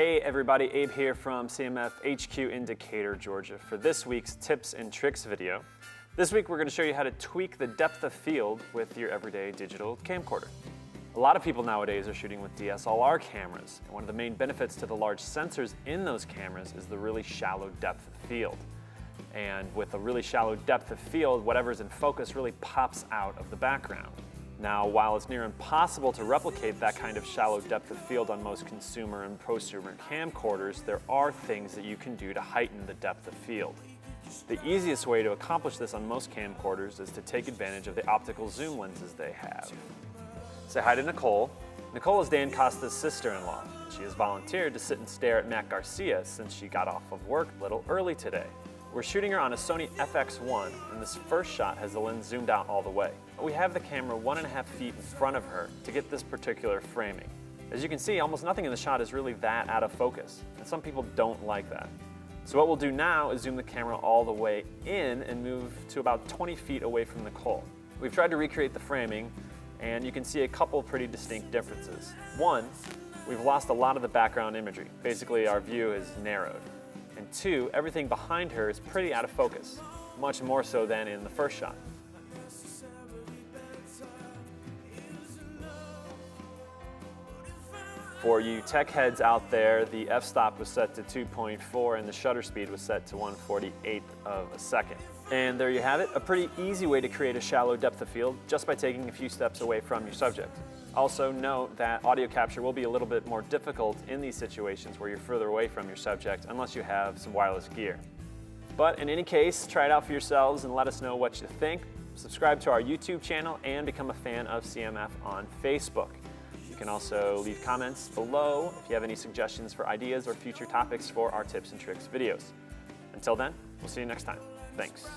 Hey everybody, Abe here from CMF HQ in Decatur, Georgia for this week's tips and tricks video. This week we're going to show you how to tweak the depth of field with your everyday digital camcorder. A lot of people nowadays are shooting with DSLR cameras, and one of the main benefits to the large sensors in those cameras is the really shallow depth of field. And with a really shallow depth of field, whatever's in focus really pops out of the background. Now, while it's near impossible to replicate that kind of shallow depth of field on most consumer and prosumer camcorders, there are things that you can do to heighten the depth of field. The easiest way to accomplish this on most camcorders is to take advantage of the optical zoom lenses they have. Say hi to Nicole. Nicole is Dan Costa's sister-in-law. She has volunteered to sit and stare at Matt Garcia since she got off of work a little early today. We're shooting her on a Sony FX1, and this first shot has the lens zoomed out all the way. We have the camera 1.5 feet in front of her to get this particular framing. As you can see, almost nothing in the shot is really that out of focus, and some people don't like that. So what we'll do now is zoom the camera all the way in and move to about 20 feet away from Nicole. We've tried to recreate the framing, and you can see a couple pretty distinct differences. One, we've lost a lot of the background imagery. Basically, our view is narrowed. And two, everything behind her is pretty out of focus, much more so than in the first shot. For you tech heads out there, the f-stop was set to 2.4 and the shutter speed was set to 1/48 of a second. And there you have it, a pretty easy way to create a shallow depth of field just by taking a few steps away from your subject. Also note that audio capture will be a little bit more difficult in these situations where you're further away from your subject unless you have some wireless gear. But in any case, try it out for yourselves and let us know what you think. Subscribe to our YouTube channel and become a fan of CMF on Facebook. You can also leave comments below if you have any suggestions for ideas or future topics for our tips and tricks videos. Until then, we'll see you next time. Thanks.